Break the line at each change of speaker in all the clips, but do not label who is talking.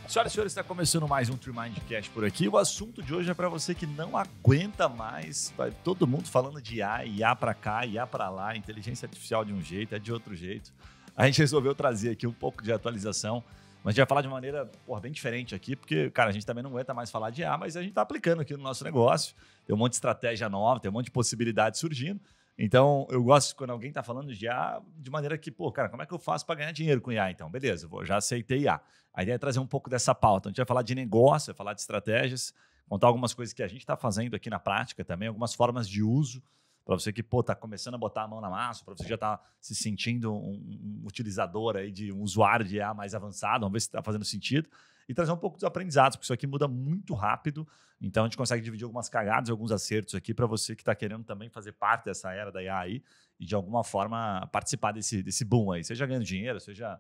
Senhoras e senhores, está começando mais um TreeMindCast por aqui. O assunto de hoje é para você que não aguenta mais. Vai todo mundo falando de IA, IA para cá, IA para lá, inteligência artificial de um jeito, é de outro jeito. A gente resolveu trazer aqui um pouco de atualização, mas a gente vai falar de maneira bem diferente aqui, porque, cara, a gente também não aguenta mais falar de IA, mas a gente está aplicando aqui no nosso negócio. Tem um monte de estratégia nova, tem um monte de possibilidades surgindo. Então, eu gosto quando alguém está falando de IA de maneira que, cara, como é que eu faço para ganhar dinheiro com IA? Então, beleza, já aceitei IA. A ideia é trazer um pouco dessa pauta. A gente vai falar de negócio, vai falar de estratégias, contar algumas coisas que a gente está fazendo aqui na prática também, algumas formas de uso para você que está começando a botar a mão na massa, para você que já está se sentindo um utilizador, aí de um usuário de IA mais avançado, vamos ver se está fazendo sentido, e trazer um pouco dos aprendizados, porque isso aqui muda muito rápido, então a gente consegue dividir algumas cagadas e alguns acertos aqui para você que está querendo também fazer parte dessa era da IA aí e de alguma forma participar desse boom aí, seja ganhando dinheiro, seja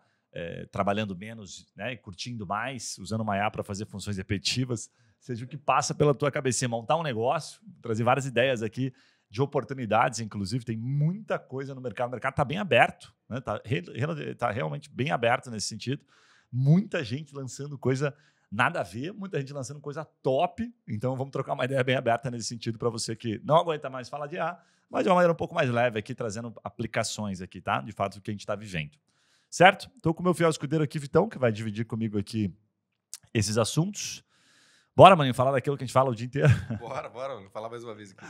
trabalhando menos, né, e curtindo mais, usando uma IA para fazer funções repetitivas, seja o que passa pela tua cabeça, montar um negócio, trazer várias ideias aqui de oportunidades, inclusive, tem muita coisa no mercado. O mercado está bem aberto, né? Tá realmente bem aberto nesse sentido. Muita gente lançando coisa nada a ver, muita gente lançando coisa top. Então, vamos trocar uma ideia bem aberta nesse sentido para você que não aguenta mais falar de IA, mas de uma maneira um pouco mais leve aqui, trazendo aplicações aqui, tá? De fato, do que a gente está vivendo. Certo? Estou com o meu fiel escudeiro aqui, Vitão, que vai dividir comigo aqui esses assuntos. Bora, maninho, falar daquilo que a gente fala o dia inteiro?
Bora, vou falar mais uma vez aqui.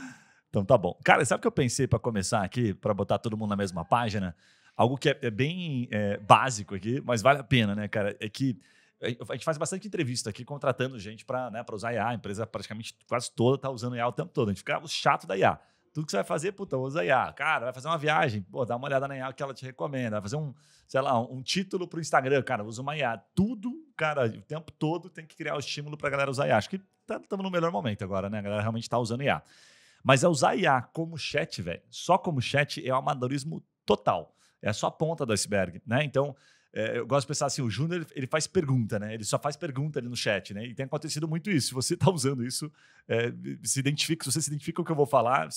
Então tá bom. Cara, sabe o que eu pensei para começar aqui, para botar todo mundo na mesma página? Algo que é bem básico aqui, mas vale a pena, né, cara? É que a gente faz bastante entrevista aqui, contratando gente para usar IA. A empresa praticamente quase toda está usando IA o tempo todo. A gente fica chato da IA. Tudo que você vai fazer, usa IA. Cara, vai fazer uma viagem, dá uma olhada na IA que ela te recomenda. Vai fazer um título para o Instagram, cara, usa uma IA. Tudo, cara, o tempo todo tem que criar o estímulo para a galera usar IA. Acho que estamos no melhor momento agora, né? A galera realmente está usando IA. Mas usar IA como chat, velho, só como chat é um amadorismo total. É só a ponta do iceberg, né? Então, eu gosto de pensar assim, o Júnior, ele faz pergunta, né? Ele só faz pergunta ali no chat, né? E tem acontecido muito isso. Se você está usando isso, se você se identifica com o que eu vou falar,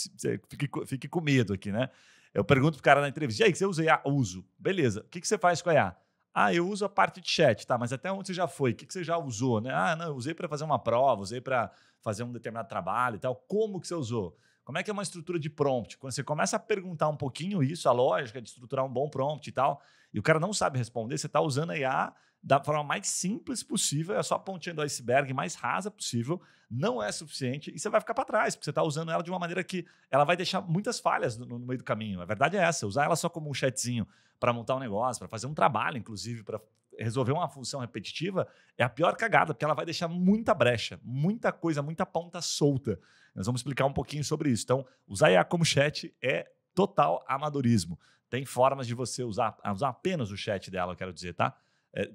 fique com medo aqui, né? Eu pergunto pro cara na entrevista, e aí, você usa IA? Uso. Beleza. O que você faz com a IA? Ah, eu uso a parte de chat, tá? Mas até onde você já foi? O que você já usou, né? Ah, não, eu usei para fazer uma prova, usei para fazer um determinado trabalho e tal. Como que você usou? Como é que é uma estrutura de prompt? Quando você começa a perguntar um pouquinho isso, a lógica de estruturar um bom prompt e tal, e o cara não sabe responder, você está usando a IA da forma mais simples possível, é só a pontinha do iceberg mais rasa possível, não é suficiente, e você vai ficar para trás, porque você está usando ela de uma maneira que ela vai deixar muitas falhas no meio do caminho. A verdade é essa, usar ela só como um chatzinho para montar um negócio, para fazer um trabalho, inclusive, para resolver uma função repetitiva, é a pior cagada, porque ela vai deixar muita brecha, muita coisa, muita ponta solta. Nós vamos explicar um pouquinho sobre isso. Então, usar IA como chat é total amadorismo. Tem formas de você usar apenas o chat dela, eu quero dizer, tá?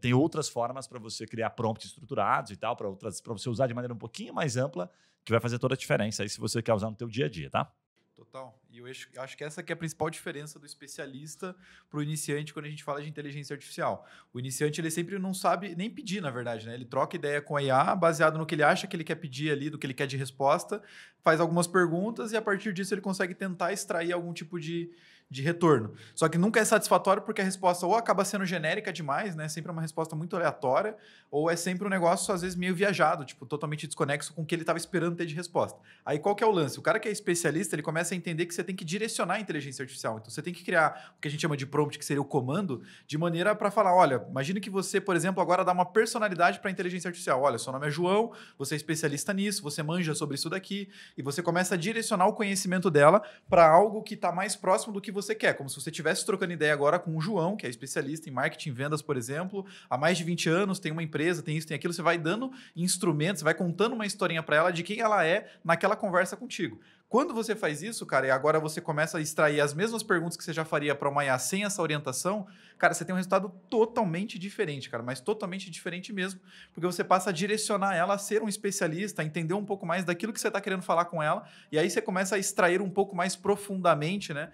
Tem outras formas para você criar prompts estruturados e tal, para você usar de maneira um pouquinho mais ampla, que vai fazer toda a diferença aí se você quer usar no teu dia a dia, tá?
Total. E eu acho que essa que é a principal diferença do especialista para o iniciante quando a gente fala de inteligência artificial. O iniciante, ele sempre não sabe nem pedir, na verdade, né? Ele troca ideia com a IA baseado no que ele acha que ele quer pedir ali, do que ele quer de resposta, faz algumas perguntas e a partir disso ele consegue tentar extrair algum tipo de retorno. Só que nunca é satisfatório porque a resposta ou acaba sendo genérica demais, né? Sempre é uma resposta muito aleatória, ou é sempre um negócio, às vezes, meio viajado, tipo, totalmente desconexo com o que ele estava esperando ter de resposta. Aí qual que é o lance? O cara que é especialista, ele começa a entender que você tem que direcionar a inteligência artificial. Então você tem que criar o que a gente chama de prompt, que seria o comando, de maneira para falar, olha, imagine que você, por exemplo, agora dá uma personalidade para a inteligência artificial. Olha, seu nome é João, você é especialista nisso, você manja sobre isso daqui, e você começa a direcionar o conhecimento dela para algo que está mais próximo do que você quer, como se você estivesse trocando ideia agora com o João, que é especialista em marketing e vendas, por exemplo, há mais de 20 anos, tem uma empresa, tem isso, tem aquilo, você vai dando instrumentos, vai contando uma historinha para ela de quem ela é naquela conversa contigo. Quando você faz isso, cara, e agora você começa a extrair as mesmas perguntas que você já faria para uma IA sem essa orientação, cara, você tem um resultado totalmente diferente, cara, mas totalmente diferente mesmo, porque você passa a direcionar ela a ser um especialista, a entender um pouco mais daquilo que você está querendo falar com ela, e aí você começa a extrair um pouco mais profundamente, né,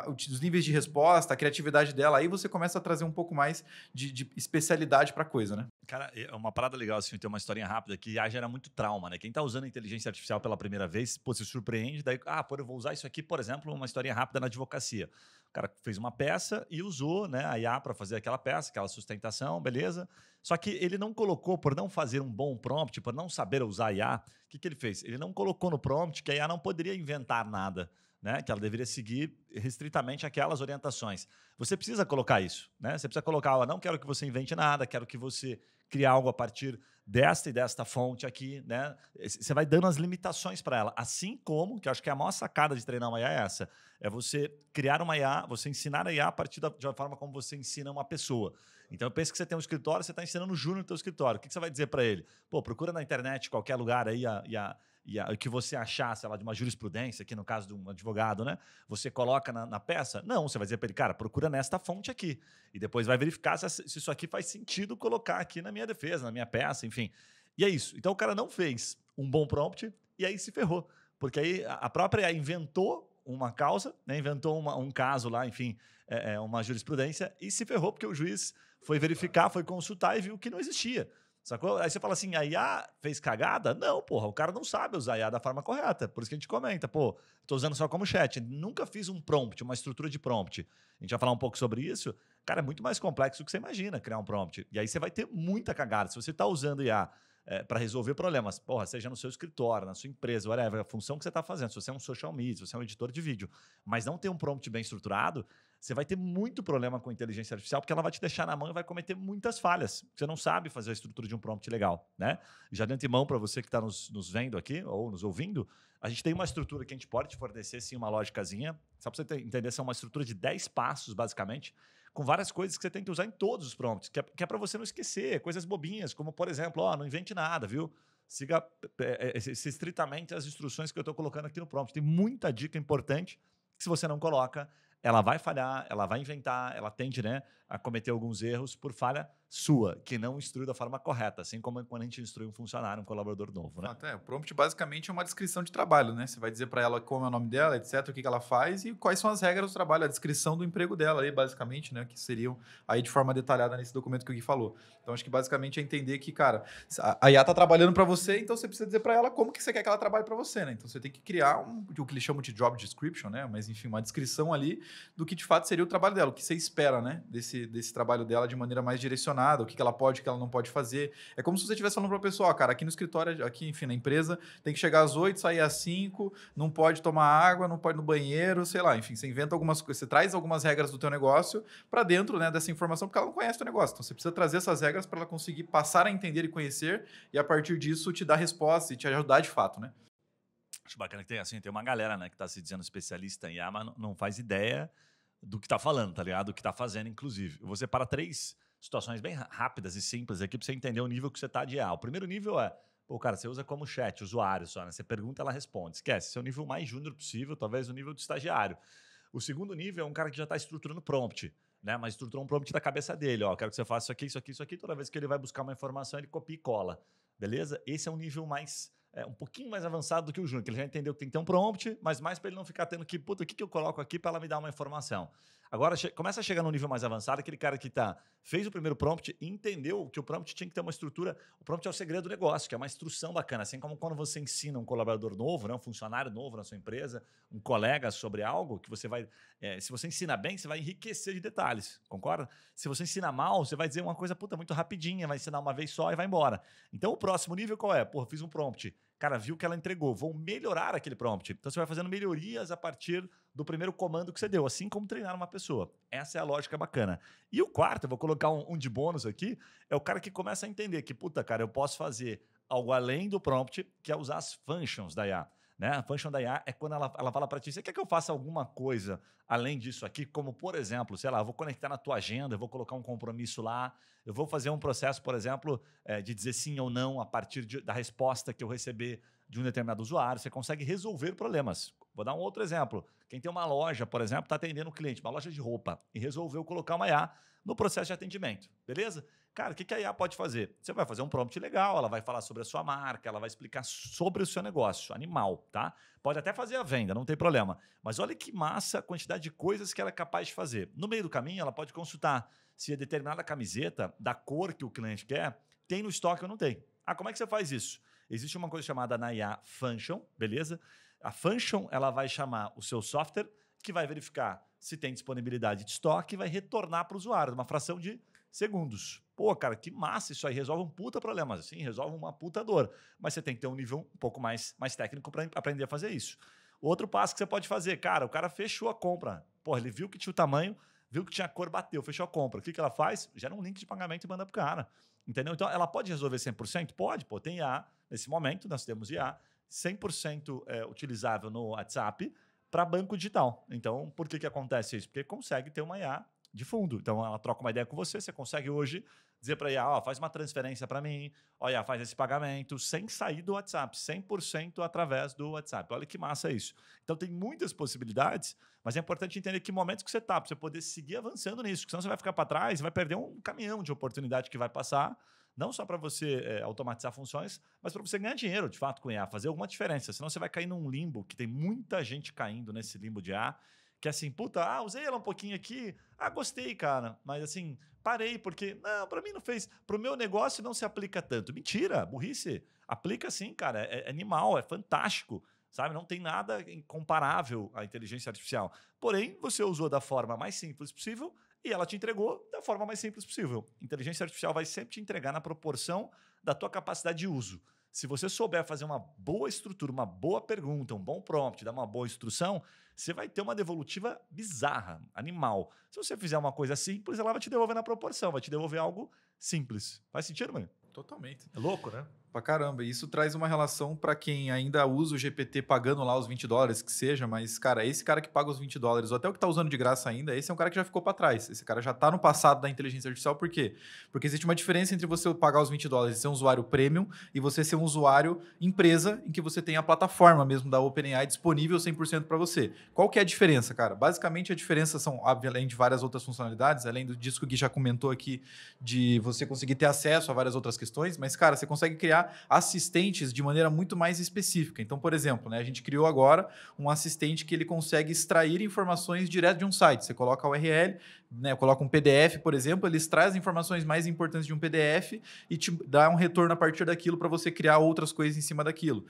os níveis de resposta, a criatividade dela, aí você começa a trazer um pouco mais de especialidade para a coisa, né?
Cara, é uma parada legal, assim, ter uma historinha rápida que IA gera muito trauma, né? Quem tá usando a inteligência artificial pela primeira vez, se surpreende, daí, eu vou usar isso aqui, por exemplo, uma historinha rápida na advocacia. O cara fez uma peça e usou, né, a IA para fazer aquela peça, aquela sustentação, beleza. Só que ele não colocou, por não fazer um bom prompt, por não saber usar a IA, o que, que ele fez? Ele não colocou no prompt que a IA não poderia inventar nada, né? Que ela deveria seguir restritamente aquelas orientações. Você precisa colocar isso, né? Você precisa colocar, ó, não quero que você invente nada, quero que você crie algo a partir desta e desta fonte aqui, né? Você vai dando as limitações para ela. Assim como, que eu acho que a maior sacada de treinar uma IA é essa, é você criar uma IA, você ensinar a IA a partir de uma forma como você ensina uma pessoa. Então, eu penso que você tem um escritório, você está ensinando o júnior no teu escritório. O que você vai dizer para ele? Pô, procura na internet, qualquer lugar aí, o que você achar, sei lá, de uma jurisprudência, aqui no caso de um advogado, né? Você coloca na peça? Não, você vai dizer para ele, cara, procura nesta fonte aqui. E depois vai verificar se isso aqui faz sentido colocar aqui na minha defesa, na minha peça, enfim. E é isso. Então, o cara não fez um bom prompt e aí se ferrou. Porque aí a própria inventou uma causa, né? Inventou um caso lá, enfim, uma jurisprudência, e se ferrou porque o juiz foi verificar, foi consultar e viu que não existia. Sacou? Aí você fala assim, a IA fez cagada? Não, porra, o cara não sabe usar a IA da forma correta. Por isso que a gente comenta, pô, estou usando só como chat. Nunca fiz um prompt, uma estrutura de prompt. A gente vai falar um pouco sobre isso. Cara, é muito mais complexo do que você imagina criar um prompt. E aí você vai ter muita cagada. Se você está usando IA para resolver problemas, porra, seja no seu escritório, na sua empresa, whatever, a função que você está fazendo, se você é um social media, se você é um editor de vídeo, mas não tem um prompt bem estruturado, você vai ter muito problema com a inteligência artificial, porque ela vai te deixar na mão e vai cometer muitas falhas. Você não sabe fazer a estrutura de um prompt legal, né? Já de antemão, para você que está nos vendo aqui ou nos ouvindo, a gente tem uma estrutura que a gente pode te fornecer, sim, uma lógicazinha. Só para você entender, essa é uma estrutura de 10 passos, basicamente, com várias coisas que você tem que usar em todos os prompts, que é para você não esquecer, coisas bobinhas, como, por exemplo, ó, não invente nada, viu? Siga estritamente as instruções que eu estou colocando aqui no prompt. Tem muita dica importante que, se você não coloca, ela vai falhar, ela vai inventar, ela tende, né, a cometer alguns erros por falha sua, que não instrui da forma correta, assim como quando a gente instrui um funcionário, um colaborador novo, né?
O prompt basicamente é uma descrição de trabalho, né? Você vai dizer para ela como é o nome dela, etc, o que ela faz e quais são as regras do trabalho, a descrição do emprego dela aí, basicamente, né? Que seriam aí de forma detalhada nesse documento que o Gui falou. Então, acho que basicamente é entender que, cara, a IA tá trabalhando para você, então você precisa dizer para ela como que você quer que ela trabalhe para você, né? Então, você tem que criar o que eles chamam de job description, né? Mas, enfim, uma descrição ali do que de fato seria o trabalho dela, o que você espera, né? Desse trabalho dela de maneira mais direcionada, o que ela pode, o que ela não pode fazer. É como se você estivesse falando para o pessoal, cara, aqui no escritório, aqui, enfim, na empresa, tem que chegar às 8, sair às 5, não pode tomar água, não pode ir no banheiro, sei lá, enfim, você inventa algumas coisas, você traz algumas regras do teu negócio para dentro, né, dessa informação, porque ela não conhece o teu negócio. Então, você precisa trazer essas regras para ela conseguir passar a entender e conhecer e, a partir disso, te dar resposta e te ajudar de fato, né?
Acho bacana que tem uma galera, né, que está se dizendo especialista em IA, mas não faz ideia do que está falando, tá ligado? Do que está fazendo, inclusive. Eu vou separar 3 situações bem rápidas e simples aqui para você entender o nível que você está de IA. O primeiro nível é, pô, cara, você usa como chat, usuário só, né? Você pergunta, ela responde. Esquece, esse é o nível mais júnior possível, talvez o nível de estagiário. O segundo nível é um cara que já está estruturando prompt, né? Mas estruturou um prompt da cabeça dele, ó, quero que você faça isso aqui, isso aqui, isso aqui. Toda vez que ele vai buscar uma informação, ele copia e cola, beleza? Esse é um nível mais um pouquinho mais avançado do que o júnior, que ele já entendeu que tem que ter um prompt, mas mais para ele não ficar tendo que, puta, o que eu coloco aqui para ela me dar uma informação? Agora, começa a chegar no nível mais avançado, aquele cara que fez o primeiro prompt e entendeu que o prompt tinha que ter uma estrutura. O prompt é o segredo do negócio, que é uma instrução bacana. Assim como quando você ensina um colaborador novo, né, um funcionário novo na sua empresa, um colega sobre algo, que você vai. Se você ensina bem, você vai enriquecer de detalhes, concorda? Se você ensina mal, você vai dizer uma coisa muito rapidinha, vai ensinar uma vez só e vai embora. Então, o próximo nível qual é? Porra, fiz um prompt. Cara, viu que ela entregou, vou melhorar aquele prompt. Então, você vai fazendo melhorias a partir do primeiro comando que você deu, assim como treinar uma pessoa. Essa é a lógica bacana. E o quarto, eu vou colocar um de bônus aqui, é o cara que começa a entender que, puta, cara, eu posso fazer algo além do prompt, que é usar as functions da IA. Né? A function da IA é quando ela fala para ti, você quer que eu faça alguma coisa além disso aqui? Como, por exemplo, sei lá, eu vou conectar na tua agenda, eu vou colocar um compromisso lá, eu vou fazer um processo, por exemplo, de dizer sim ou não a partir da resposta que eu receber de um determinado usuário. Você consegue resolver problemas. Vou dar um outro exemplo. Quem tem uma loja, por exemplo, está atendendo um cliente, uma loja de roupa, e resolveu colocar uma IA no processo de atendimento, beleza? Cara, o que a IA pode fazer? Você vai fazer um prompt legal, ela vai falar sobre a sua marca, ela vai explicar sobre o seu negócio, animal, tá? Pode até fazer a venda, não tem problema. Mas olha que massa a quantidade de coisas que ela é capaz de fazer. No meio do caminho, ela pode consultar se a determinada camiseta, da cor que o cliente quer, tem no estoque ou não tem. Ah, como é que você faz isso? Existe uma coisa chamada na IA Function, beleza? A Function, ela vai chamar o seu software, que vai verificar se tem disponibilidade de estoque, vai retornar para o usuário, numa fração de segundos. Pô, cara, que massa isso aí, resolve um puta problema. Sim, resolve uma puta dor. Mas você tem que ter um nível um pouco mais técnico para aprender a fazer isso. Outro passo que você pode fazer, cara, o cara fechou a compra. Pô, ele viu que tinha o tamanho, viu que tinha a cor, bateu, fechou a compra. O que ela faz? Gera um link de pagamento e manda pro cara. Entendeu? Então, ela pode resolver 100%? Pode, pô, tem IA. Nesse momento, nós temos IA 100% utilizável no WhatsApp para banco digital. Então, por que acontece isso? Porque consegue ter uma IA de fundo. Então, ela troca uma ideia com você, você consegue hoje dizer para a IA, faz uma transferência para mim, olha, faz esse pagamento, sem sair do WhatsApp, 100% através do WhatsApp. Olha que massa isso. Então, tem muitas possibilidades, mas é importante entender que momentos que você está, para você poder seguir avançando nisso, porque senão você vai ficar para trás e vai perder um caminhão de oportunidade que vai passar, não só para você automatizar funções, mas para você ganhar dinheiro, de fato, com IA, fazer alguma diferença. Senão você vai cair num limbo, que tem muita gente caindo nesse limbo de IA, que é assim, puta, usei ela um pouquinho aqui, gostei, cara, mas assim, parei, porque, não, para mim não fez, para o meu negócio não se aplica tanto. Mentira, burrice, aplica sim, cara, é animal, é fantástico, sabe? Não tem nada incomparável à inteligência artificial. Porém, você usou da forma mais simples possível e ela te entregou da forma mais simples possível. Inteligência artificial vai sempre te entregar na proporção da tua capacidade de uso. Se você souber fazer uma boa estrutura, uma boa pergunta, um bom prompt, dar uma boa instrução, você vai ter uma devolutiva bizarra, animal. Se você fizer uma coisa simples, ela vai te devolver na proporção, vai te devolver algo simples. Faz sentido, mano?
Totalmente.
É louco, né?
Pra caramba. E isso traz uma relação para quem ainda usa o GPT pagando lá os $20, que seja, mas, cara, esse cara que paga os $20, ou até o que tá usando de graça ainda, esse é um cara que já ficou para trás. Esse cara já tá no passado da inteligência artificial, por quê? Porque existe uma diferença entre você pagar os $20 e ser um usuário premium e você ser um usuário empresa, em que você tem a plataforma mesmo da OpenAI disponível 100% para você. Qual que é a diferença, cara? Basicamente, a diferença são, além de várias outras funcionalidades, além disso que o Gui já comentou aqui, de você conseguir ter acesso a várias outras questões, mas, cara, você consegue criar assistentes de maneira muito mais específica. Então, por exemplo, né, a gente criou agora um assistente que ele consegue extrair informações direto de um site. Você coloca a URL, né, coloca um PDF, por exemplo, ele extrai as informações mais importantes de um PDF e te dá um retorno a partir daquilo para você criar outras coisas em cima daquilo.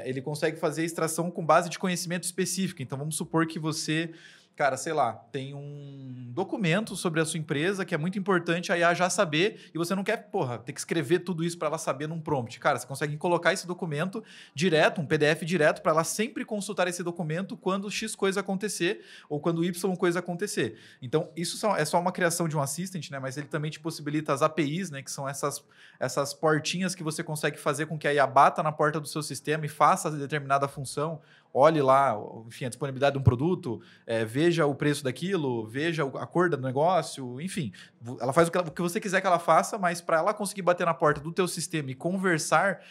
Ele consegue fazer extração com base de conhecimento específico. Então, vamos supor que você, cara, sei lá, tem um documento sobre a sua empresa que é muito importante a IA já saber e você não quer, ter que escrever tudo isso para ela saber num prompt. Cara, você consegue colocar esse documento direto, um PDF direto, para ela sempre consultar esse documento quando X coisa acontecer ou quando Y coisa acontecer. Então, isso é só uma criação de um assistant, né? Mas ele também te possibilita as APIs, né? Que são essas portinhas que você consegue fazer com que a IA bata na porta do seu sistema e faça determinada função. Olhe lá, enfim, a disponibilidade de um produto, veja o preço daquilo, veja a cor do negócio, enfim. Ela faz o que você quiser que ela faça, mas para ela conseguir bater na porta do teu sistema e conversar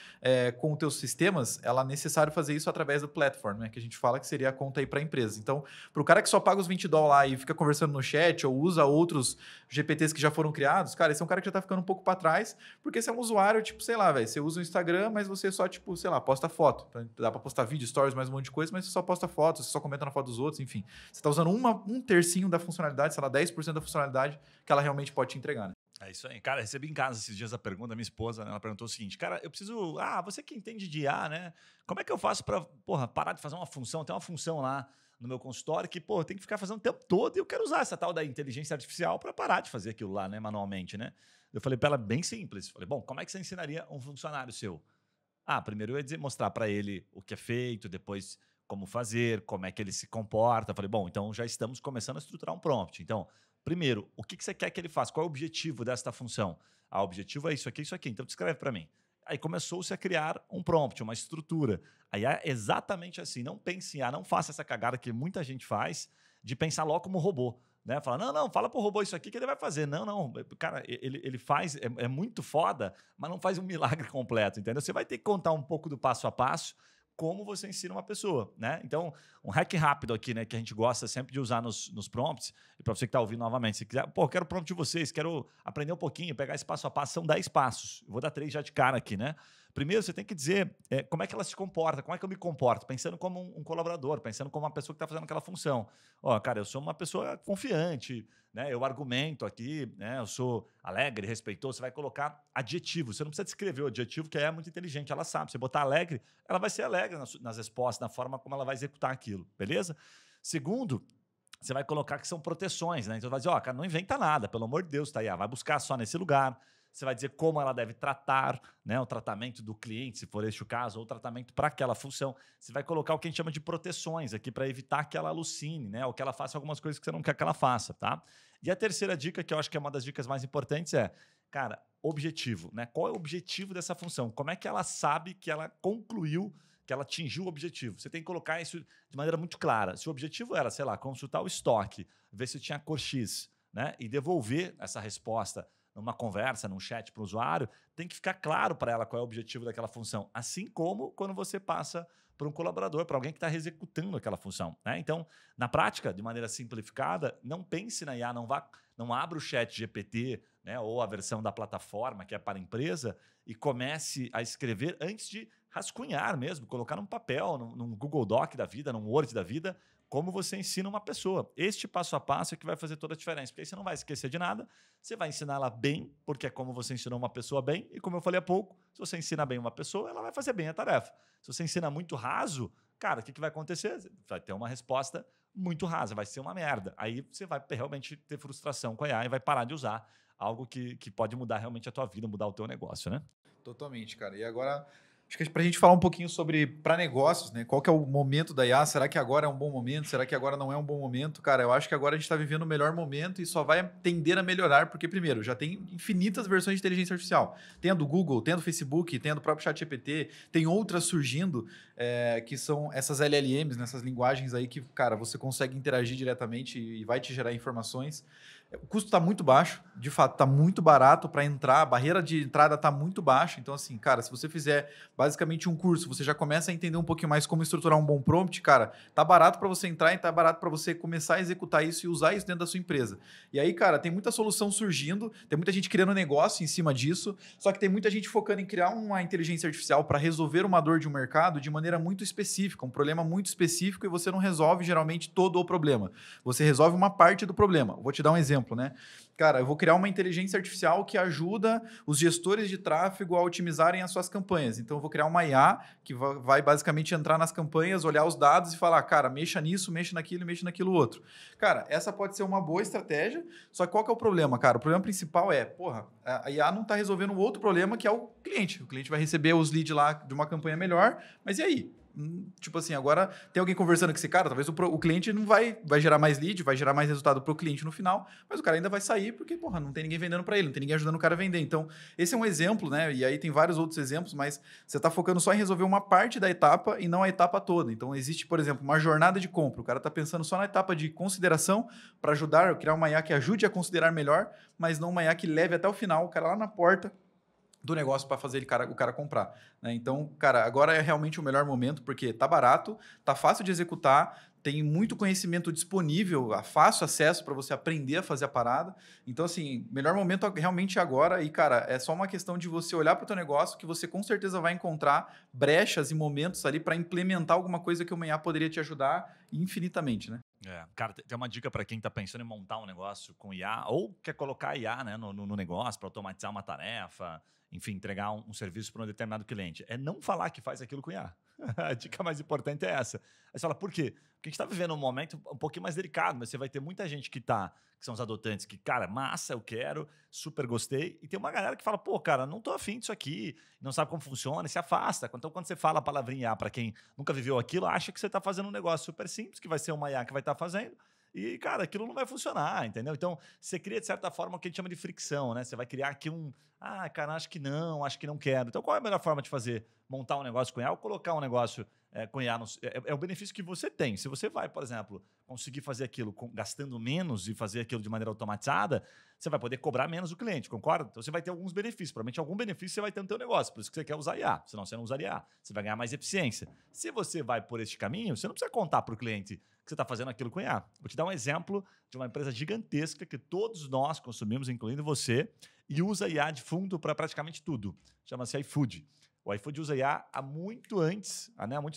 com os teus sistemas, ela é necessário fazer isso através do platform, né? Que a gente fala que seria a conta aí para a empresa. Então, para o cara que só paga os $20 lá e fica conversando no chat ou usa outros GPTs que já foram criados, cara, esse é um cara que já está ficando um pouco para trás, porque você é um usuário, tipo, sei lá, velho, você usa o Instagram, mas você só, tipo, sei lá, posta foto. Então, dá para postar vídeo, stories, mais um monte de coisa, mas você só posta fotos, você só comenta na foto dos outros, enfim. Você está usando um tercinho da funcionalidade, sei lá, 10% da funcionalidade que ela realmente pode te entregar, né?
É isso aí. Cara, recebi em casa esses dias a pergunta da minha esposa, né? Ela perguntou o seguinte, cara, eu preciso... você que entende de IA, né? Como é que eu faço para, parar de fazer uma função? Tem uma função lá no meu consultório que, tem que ficar fazendo o tempo todo e eu quero usar essa tal da inteligência artificial para parar de fazer aquilo lá, né, manualmente, né? Eu falei para ela bem simples. Falei, bom, como é que você ensinaria um funcionário seu? Primeiro eu ia mostrar para ele o que é feito, depois como fazer, como é que ele se comporta. Eu falei, bom, então já estamos começando a estruturar um prompt. Então, primeiro, o que você quer que ele faça? Qual é o objetivo desta função? O objetivo é isso aqui, isso aqui. Então, descreve para mim. Aí começou-se a criar um prompt, uma estrutura. Aí é exatamente assim. Não pense em não faça essa cagada que muita gente faz de pensar logo como robô. Né? Fala, não, fala pro robô isso aqui que ele vai fazer. Não, cara, ele faz, é muito foda, mas não faz um milagre completo, entendeu? Você vai ter que contar um pouco do passo a passo, como você ensina uma pessoa, né? Então, um hack rápido aqui, né, que a gente gosta sempre de usar nos prompts, e para você que está ouvindo novamente, se quiser, quero o prompt de vocês, quero aprender um pouquinho, pegar esse passo a passo, são 10 passos. Eu vou dar 3 já de cara aqui, né? Primeiro, você tem que dizer como é que ela se comporta, como é que eu me comporto, pensando como um colaborador, pensando como uma pessoa que está fazendo aquela função. Cara, eu sou uma pessoa confiante, né? Eu argumento aqui, né? Eu sou alegre, respeitoso. Você vai colocar adjetivo. Você não precisa descrever o adjetivo, que é muito inteligente, ela sabe. Você botar alegre, ela vai ser alegre nas respostas, na forma como ela vai executar aquilo, beleza? Segundo, você vai colocar que são proteções, né? Então, você vai dizer, ó, cara, não inventa nada, pelo amor de Deus, tá aí, vai buscar só nesse lugar. Você vai dizer como ela deve tratar, né, o tratamento do cliente, se for este o caso, ou o tratamento para aquela função. Você vai colocar o que a gente chama de proteções aqui para evitar que ela alucine, né, ou que ela faça algumas coisas que você não quer que ela faça, tá? E a terceira dica, que eu acho que é uma das dicas mais importantes, é, cara, objetivo, né? Qual é o objetivo dessa função? Como é que ela sabe que ela concluiu, que ela atingiu o objetivo? Você tem que colocar isso de maneira muito clara. Se o objetivo era, sei lá, consultar o estoque, ver se tinha cor X, né, e devolver essa resposta numa conversa, num chat para o usuário, tem que ficar claro para ela qual é o objetivo daquela função. Assim como quando você passa para um colaborador, para alguém que está executando aquela função, né? Então, na prática, de maneira simplificada, não pense na IA, não abra o chat GPT, né, ou a versão da plataforma que é para a empresa e comece a escrever antes de rascunhar mesmo, colocar num papel, num Google Doc da vida, num Word da vida, como você ensina uma pessoa. Este passo a passo é que vai fazer toda a diferença, porque aí você não vai esquecer de nada, você vai ensinar ela bem, porque é como você ensinou uma pessoa bem, e como eu falei há pouco, se você ensina bem uma pessoa, ela vai fazer bem a tarefa. Se você ensina muito raso, cara, o que vai acontecer? Vai ter uma resposta muito rasa, vai ser uma merda. Aí você vai realmente ter frustração com a IA e vai parar de usar algo que pode mudar realmente a tua vida, mudar o teu negócio, né?
Totalmente, cara. E agora, acho que para a gente falar um pouquinho sobre para negócios, né? Qual que é o momento da IA? Será que agora é um bom momento? Será que agora não é um bom momento? Cara, eu acho que agora a gente está vivendo o melhor momento e só vai tender a melhorar, porque, primeiro, já tem infinitas versões de inteligência artificial. Tem a do Google, tem a do Facebook, tem a do próprio ChatGPT, tem outras surgindo, que são essas LLMs, nessas linguagens aí que, cara, você consegue interagir diretamente e vai te gerar informações. O custo está muito baixo, de fato, está muito barato para entrar, a barreira de entrada está muito baixa. Então, assim, cara, se você fizer basicamente um curso, você já começa a entender um pouquinho mais como estruturar um bom prompt, cara, tá barato para você entrar e tá barato para você começar a executar isso e usar isso dentro da sua empresa. E aí, cara, tem muita solução surgindo, tem muita gente criando negócio em cima disso, só que tem muita gente focando em criar uma inteligência artificial para resolver uma dor de um mercado de maneira muito específica, um problema muito específico, e você não resolve geralmente todo o problema. Você resolve uma parte do problema. Vou te dar um exemplo, né? Cara, eu vou criar uma inteligência artificial que ajuda os gestores de tráfego a otimizarem as suas campanhas. Então, eu vou criar uma IA que vai basicamente entrar nas campanhas, olhar os dados e falar, cara, mexa nisso, mexa naquilo outro. Cara, essa pode ser uma boa estratégia, só que qual que é o problema, cara? O problema principal é, porra, a IA não está resolvendo o outro problema, que é o cliente. O cliente vai receber os leads lá de uma campanha melhor, mas e aí? Tipo assim, agora tem alguém conversando com esse cara, talvez o cliente não vai gerar mais lead, vai gerar mais resultado para o cliente no final, mas o cara ainda vai sair porque, porra, não tem ninguém vendendo para ele, não tem ninguém ajudando o cara a vender. Então, esse é um exemplo, né? E aí tem vários outros exemplos, mas você está focando só em resolver uma parte da etapa e não a etapa toda. Então, existe, por exemplo, uma jornada de compra. O cara está pensando só na etapa de consideração para ajudar, criar uma IA que ajude a considerar melhor, mas não uma IA que leve até o final, o cara lá na porta do negócio para fazer o cara comprar, né? Então, cara, agora é realmente o melhor momento, porque tá barato, tá fácil de executar, tem muito conhecimento disponível, fácil acesso para você aprender a fazer a parada. Então, assim, melhor momento realmente agora. E, cara, é só uma questão de você olhar para o teu negócio, que você com certeza vai encontrar brechas e momentos ali para implementar alguma coisa que o IA poderia te ajudar infinitamente, né?
Cara, tem uma dica para quem está pensando em montar um negócio com IA ou quer colocar IA, né, no negócio para automatizar uma tarefa, enfim, entregar um serviço para um determinado cliente. É não falar que faz aquilo com IA. A dica mais importante é essa. Aí você fala, por quê? Porque a gente está vivendo um momento um pouquinho mais delicado, mas você vai ter muita gente que são os adotantes, que, cara, massa, eu quero, super gostei. E tem uma galera que fala, pô, cara, não tô afim disso aqui, não sabe como funciona, e se afasta. Então, quando você fala a palavrinha IA para quem nunca viveu aquilo, acha que você está fazendo um negócio super simples, que vai ser uma IA que vai estar fazendo. E, cara, aquilo não vai funcionar, entendeu? Então, você cria, de certa forma, o que a gente chama de fricção, né? Você vai criar aqui cara, acho que não quero. Então, qual é a melhor forma de fazer? Montar um negócio com IA ou colocar um negócio com IA? É o benefício que você tem. Se você vai, por exemplo, conseguir fazer aquilo gastando menos e fazer aquilo de maneira automatizada, você vai poder cobrar menos o cliente, concorda? Então, você vai ter alguns benefícios. Provavelmente, algum benefício você vai ter no teu negócio. Por isso que você quer usar IA. Senão, você não usaria IA. Você vai ganhar mais eficiência. Se você vai por este caminho, você não precisa contar para o cliente que você está fazendo aquilo com IA. Vou te dar um exemplo de uma empresa gigantesca que todos nós consumimos, incluindo você, e usa IA de fundo para praticamente tudo. Chama-se iFood. O iFood usa IA há muito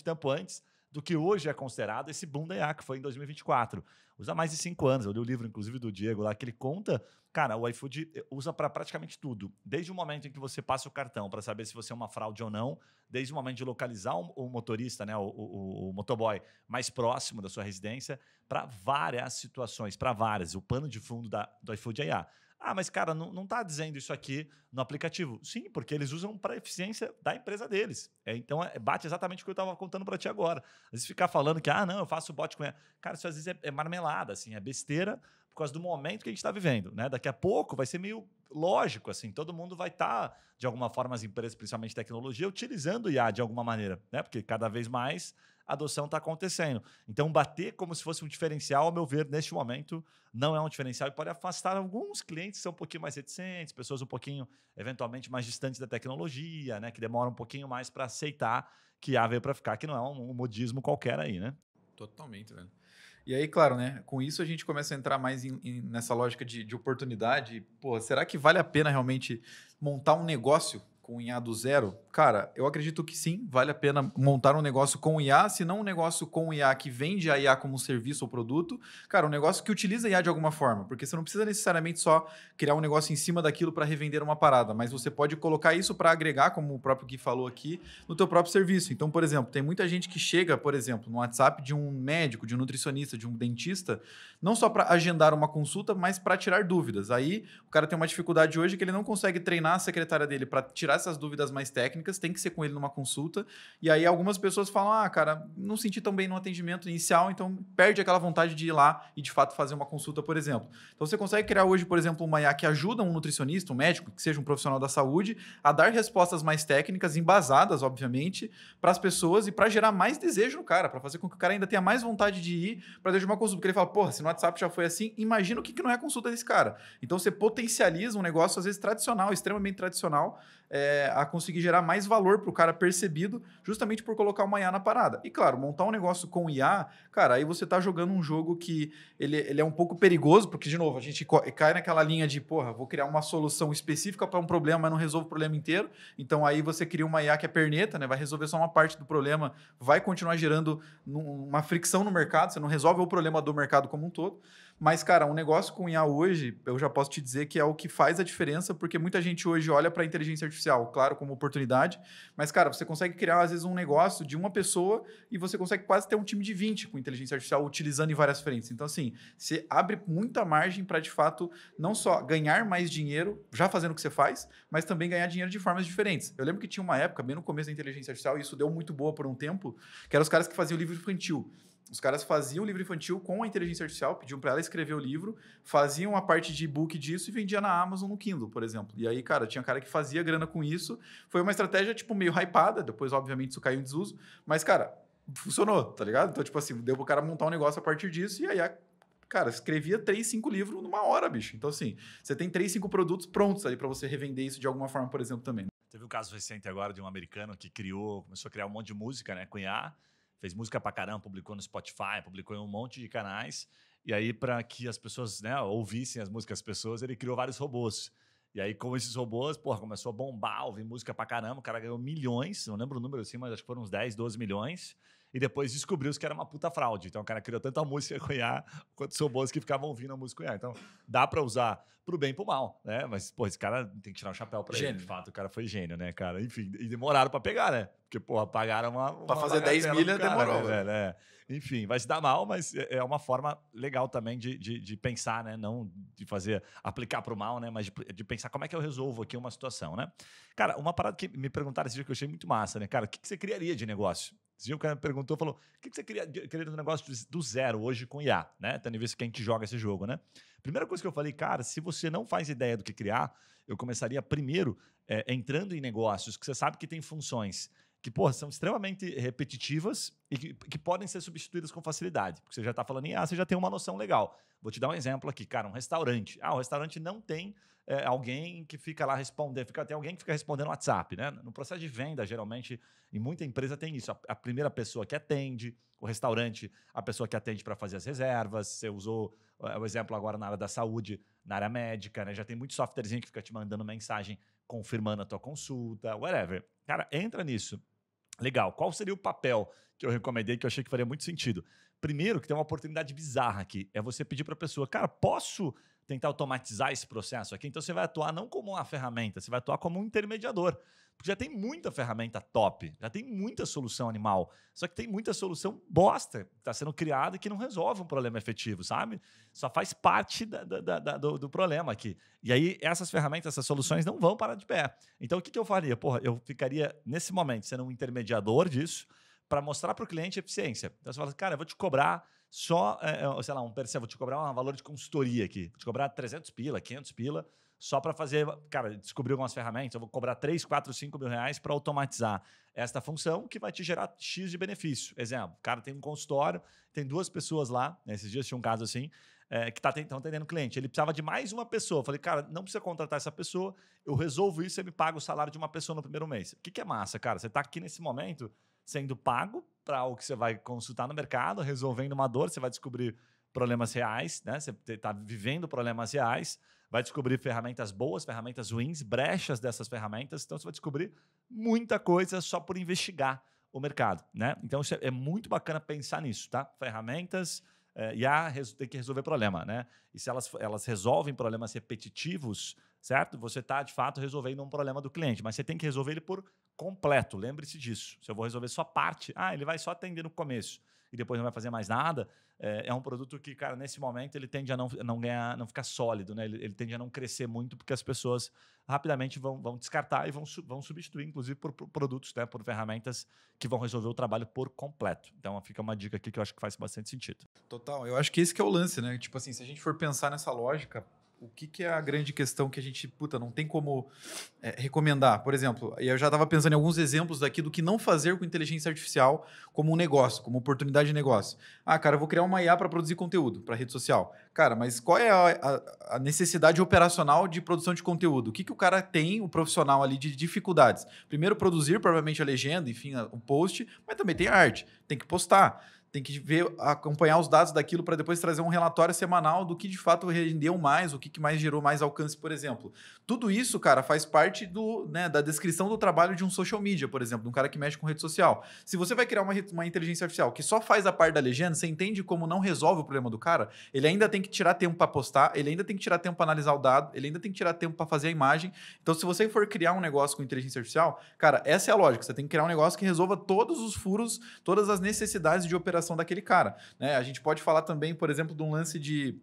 tempo antes do que hoje é considerado esse boom da IA, que foi em 2024. Usa mais de 5 anos. Eu li o livro, inclusive, do Diego lá, que ele conta. Cara, o iFood usa para praticamente tudo. Desde o momento em que você passa o cartão para saber se você é uma fraude ou não, desde o momento de localizar o motorista, né, o motoboy mais próximo da sua residência, para várias situações, para várias. O pano de fundo do iFood é IA. Ah, mas, cara, não está dizendo isso aqui no aplicativo. Sim, porque eles usam para eficiência da empresa deles. Então, bate exatamente o que eu estava contando para ti agora. Às vezes ficar falando que, não, eu faço bot com... Cara, isso às vezes é marmelada, assim, é besteira por causa do momento que a gente está vivendo, né? Daqui a pouco vai ser meio lógico, assim, todo mundo vai estar, de alguma forma, as empresas, principalmente tecnologia, utilizando o IA de alguma maneira, né? Porque cada vez mais a adoção está acontecendo. Então, bater como se fosse um diferencial, ao meu ver, neste momento, não é um diferencial e pode afastar alguns clientes que são um pouquinho mais reticentes, pessoas um pouquinho, eventualmente, mais distantes da tecnologia, né? Que demoram um pouquinho mais para aceitar que IA veio para ficar, que não é um modismo qualquer aí, né?
Totalmente, velho. E aí, claro, né? Com isso a gente começa a entrar mais nessa lógica de oportunidade. Pô, será que vale a pena realmente montar um negócio com IA do zero? Cara, eu acredito que sim, vale a pena montar um negócio com IA, se não um negócio com IA que vende a IA como um serviço ou produto. Cara, um negócio que utiliza a IA de alguma forma, porque você não precisa necessariamente só criar um negócio em cima daquilo para revender uma parada, mas você pode colocar isso para agregar, como o próprio Gui falou aqui, no teu próprio serviço. Então, por exemplo, tem muita gente que chega, por exemplo, no WhatsApp de um médico, de um nutricionista, de um dentista, não só para agendar uma consulta, mas para tirar dúvidas. Aí, o cara tem uma dificuldade hoje que ele não consegue treinar a secretária dele para tirar essas dúvidas mais técnicas, tem que ser com ele numa consulta. E aí algumas pessoas falam, cara, não senti tão bem no atendimento inicial, então perde aquela vontade de ir lá e de fato fazer uma consulta, por exemplo. Então você consegue criar hoje, por exemplo, uma IA que ajuda um nutricionista, um médico, que seja um profissional da saúde, a dar respostas mais técnicas, embasadas, obviamente, para as pessoas e para gerar mais desejo no cara, para fazer com que o cara ainda tenha mais vontade de ir para dentro de uma consulta. Porque ele fala, porra, se no WhatsApp já foi assim, imagina o que não é a consulta desse cara. Então você potencializa um negócio, às vezes, tradicional, extremamente tradicional, a conseguir gerar mais valor para o cara percebido, justamente por colocar uma IA na parada. E claro, montar um negócio com IA, cara, aí você tá jogando um jogo que ele é um pouco perigoso, porque, de novo, a gente cai naquela linha de, porra, vou criar uma solução específica para um problema, mas não resolve o problema inteiro. Então aí você cria uma IA que é perneta, né? Vai resolver só uma parte do problema, vai continuar gerando uma fricção no mercado, você não resolve o problema do mercado como um todo. Mas, cara, um negócio com IA hoje, eu já posso te dizer que é o que faz a diferença, porque muita gente hoje olha para a inteligência artificial, claro, como oportunidade, mas, cara, você consegue criar, às vezes, um negócio de uma pessoa e você consegue quase ter um time de 20 com inteligência artificial utilizando em várias frentes. Então, assim, você abre muita margem para, de fato, não só ganhar mais dinheiro já fazendo o que você faz, mas também ganhar dinheiro de formas diferentes. Eu lembro que tinha uma época, bem no começo da inteligência artificial, e isso deu muito boa por um tempo, que eram os caras que faziam livro infantil. Os caras faziam o livro infantil com a inteligência artificial, pediam para ela escrever o livro, faziam a parte de e-book disso e vendia na Amazon no Kindle, por exemplo. E aí, cara, tinha cara que fazia grana com isso. Foi uma estratégia, tipo, meio hypada. Depois, obviamente, isso caiu em desuso. Mas, cara, funcionou, tá ligado? Então, tipo assim, deu pro cara montar um negócio a partir disso. E aí, cara, escrevia 3, 5 livros numa hora, bicho. Então, assim, você tem 3, 5 produtos prontos ali para você revender isso de alguma forma, por exemplo, também.
Teve um caso recente agora de um americano que começou a criar um monte de música, né, com IA, fez música pra caramba, publicou no Spotify, publicou em um monte de canais, e aí para que as pessoas, né, ouvissem as músicas das pessoas, ele criou vários robôs. E aí, com esses robôs, porra, começou a bombar, ouvir música pra caramba, o cara ganhou milhões, não lembro o número assim, mas acho que foram uns 10, 12 milhões, e depois descobriu que era uma puta fraude. Então o cara criou tanta música com IA, quanto os robôs que ficavam ouvindo a música com IA. Então dá pra usar pro bem e pro mal, né? Mas, pô, esse cara tem que tirar um chapéu pra ele, de fato. O cara foi gênio, né, cara? Enfim, e demoraram pra pegar, né? Porque, porra, pagaram uma
pra fazer 10 milha demorou,
velho. Enfim, vai se dar mal, mas é uma forma legal também de pensar, né? Não de fazer, aplicar pro mal, né? Mas de pensar como é que eu resolvo aqui uma situação, né? Cara, uma parada que me perguntaram esse dia que eu achei muito massa, né? Cara, o que você criaria de negócio? Esse dia o cara me perguntou, falou, o que você queria de um negócio do zero hoje com IA, né? Tendo em vista que a gente joga esse jogo, né? Primeira coisa que eu falei, cara, se você não faz ideia do que criar, eu começaria primeiro entrando em negócios que você sabe que tem funções que, porra, são extremamente repetitivas e que podem ser substituídas com facilidade. Porque você já está falando em IA, você já tem uma noção legal. Vou te dar um exemplo aqui, cara, um restaurante. O restaurante não tem alguém que fica lá respondendo, tem alguém que fica respondendo no WhatsApp, né? No processo de venda, geralmente, em muita empresa tem isso. A primeira pessoa que atende, o restaurante, a pessoa que atende para fazer as reservas. Você usou o exemplo agora na área da saúde, na área médica, né? Já tem muito softwarezinho que fica te mandando mensagem confirmando a tua consulta, whatever. Cara, entra nisso. Legal. Qual seria o papel que eu recomendei que eu achei que faria muito sentido? Primeiro, que tem uma oportunidade bizarra aqui, é você pedir para a pessoa, cara, posso tentar automatizar esse processo aqui? Então você vai atuar não como uma ferramenta, você vai atuar como um intermediador. Porque já tem muita ferramenta top, já tem muita solução animal, só que tem muita solução bosta que está sendo criada e que não resolve um problema efetivo, sabe? Só faz parte do problema aqui. E aí, essas ferramentas, essas soluções não vão parar de pé. Então, o que eu faria? Porra, eu ficaria, nesse momento, sendo um intermediador disso, para mostrar para o cliente eficiência. Então, você fala, cara, eu vou te cobrar só, sei lá, vou te cobrar um valor de consultoria aqui. Vou te cobrar 300 pila, 500 pila, só para fazer, cara, descobrir algumas ferramentas, eu vou cobrar 3, 4, 5 mil reais para automatizar esta função que vai te gerar X de benefício. Exemplo, cara, tem um consultório, tem 2 pessoas lá, né, esses dias tinha um caso assim, que estão atendendo cliente. Ele precisava de mais uma pessoa. Eu falei, cara, não precisa contratar essa pessoa, eu resolvo isso e me paga o salário de uma pessoa no primeiro mês. O que é massa, cara? Você está aqui nesse momento sendo pago para o que você vai consultar no mercado, resolvendo uma dor, você vai descobrir problemas reais, né? Você está vivendo problemas reais, vai descobrir ferramentas boas, ferramentas ruins, brechas dessas ferramentas. Então, você vai descobrir muita coisa só por investigar o mercado, né? Então, isso é muito bacana pensar nisso, tá? Ferramentas tem que resolver problema, né? E se elas resolvem problemas repetitivos, certo? Você está, de fato, resolvendo um problema do cliente, mas você tem que resolver ele por completo. Lembre-se disso. Se eu vou resolver só parte, ele vai só atender no começo e depois não vai fazer mais nada, é um produto que, cara, nesse momento ele tende a não ganhar, não ficar sólido, né? Ele tende a não crescer muito porque as pessoas rapidamente vão descartar e vão substituir, inclusive, por produtos, né? Por ferramentas que vão resolver o trabalho por completo. Então, fica uma dica aqui que eu acho que faz bastante sentido.
Total. Eu acho que esse que é o lance, né? Tipo assim, se a gente for pensar nessa lógica, o que é a grande questão que a gente, não tem como recomendar? Por exemplo, eu já estava pensando em alguns exemplos aqui do que não fazer com inteligência artificial como um negócio, como oportunidade de negócio. Cara, eu vou criar uma IA para produzir conteúdo para rede social. Cara, mas qual é a necessidade operacional de produção de conteúdo? O que o cara tem, o profissional ali, de dificuldades? Primeiro, produzir, provavelmente, a legenda, enfim, o post, mas também tem a arte, tem que postar. Tem que acompanhar os dados daquilo para depois trazer um relatório semanal do que de fato rendeu mais, o que mais gerou mais alcance, por exemplo. Tudo isso, cara, faz parte da descrição do trabalho de um social media, por exemplo, de um cara que mexe com rede social. Se você vai criar uma inteligência artificial que só faz a parte da legenda, você entende como não resolve o problema do cara? Ele ainda tem que tirar tempo para postar, ele ainda tem que tirar tempo para analisar o dado, ele ainda tem que tirar tempo para fazer a imagem. Então, se você for criar um negócio com inteligência artificial, cara, essa é a lógica. Você tem que criar um negócio que resolva todos os furos, todas as necessidades de operação daquele cara, né? A gente pode falar também, por exemplo, de um lance de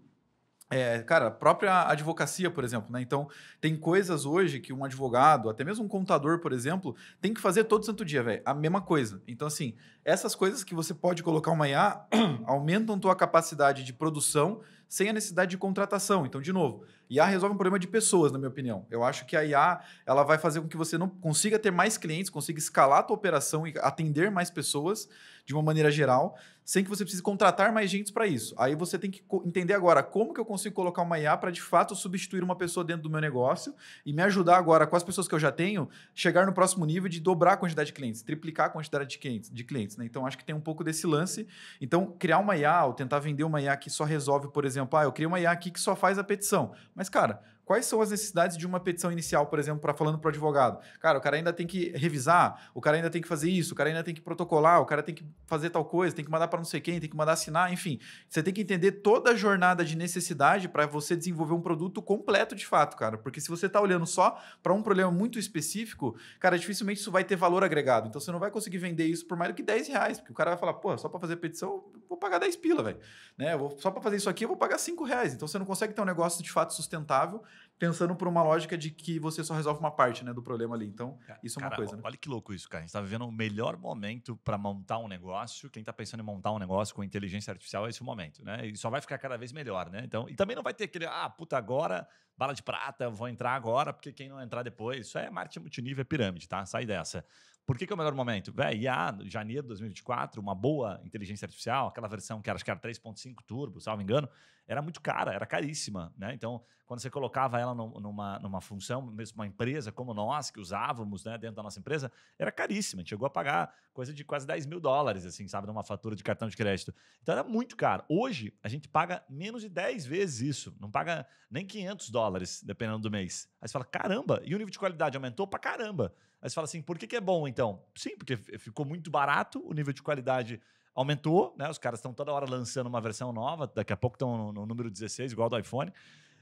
cara, a própria advocacia, por exemplo, né? Então, tem coisas hoje que um advogado, até mesmo um contador, por exemplo, tem que fazer todo santo dia, velho. A mesma coisa. Então, assim, essas coisas que você pode colocar uma IA aumentam tua capacidade de produção sem a necessidade de contratação. Então, de novo, IA resolve um problema de pessoas, na minha opinião. Eu acho que a IA ela vai fazer com que você não consiga ter mais clientes, consiga escalar a tua operação e atender mais pessoas de uma maneira geral, sem que você precise contratar mais gente para isso. Aí você tem que entender agora como que eu consigo colocar uma IA para de fato substituir uma pessoa dentro do meu negócio e me ajudar agora com as pessoas que eu já tenho, chegar no próximo nível de dobrar a quantidade de clientes, triplicar a quantidade de clientes, né? Então acho que tem um pouco desse lance. Então criar uma IA ou tentar vender uma IA que só resolve, por exemplo, eu criei uma IA aqui que só faz a petição. Mas, cara, quais são as necessidades de uma petição inicial, por exemplo, falando para o advogado? Cara, o cara ainda tem que revisar, o cara ainda tem que fazer isso, o cara ainda tem que protocolar, o cara tem que fazer tal coisa, tem que mandar para não sei quem, tem que mandar assinar, enfim. Você tem que entender toda a jornada de necessidade para você desenvolver um produto completo de fato, cara. Porque se você está olhando só para um problema muito específico, cara, dificilmente isso vai ter valor agregado. Então você não vai conseguir vender isso por mais do que 10 reais, porque o cara vai falar, pô, só para fazer petição eu vou pagar 10 pila, velho. Né? Só para fazer isso aqui eu vou pagar 5 reais. Então você não consegue ter um negócio de fato sustentável pensando por uma lógica de que você só resolve uma parte, né, do problema ali. Então, isso é uma coisa, né?
Olha que louco isso, cara. A gente está vivendo o melhor momento para montar um negócio. Quem está pensando em montar um negócio com inteligência artificial é esse o momento, né? E só vai ficar cada vez melhor, né? Então, e também não vai ter aquele, agora, bala de prata, vou entrar agora, porque quem não entrar depois, isso é marketing multinível, é pirâmide, tá? Sai dessa. Por que é o melhor momento? IA, janeiro de 2024, uma boa inteligência artificial, aquela versão que acho que era 3.5 turbo, salvo engano, era muito cara, era caríssima, né? Então, quando você colocava ela numa função, mesmo uma empresa como nós, que usávamos, né, dentro da nossa empresa, era caríssima. A gente chegou a pagar coisa de quase $10.000, assim, sabe, numa fatura de cartão de crédito. Então era muito caro. Hoje, a gente paga menos de 10 vezes isso. Não paga nem $500, dependendo do mês. Aí você fala, caramba, e o nível de qualidade aumentou pra caramba. Aí você fala assim, por que é bom, então? Sim, porque ficou muito barato, o nível de qualidade aumentou, né? Os caras estão toda hora lançando uma versão nova, daqui a pouco estão no número 16, igual do iPhone.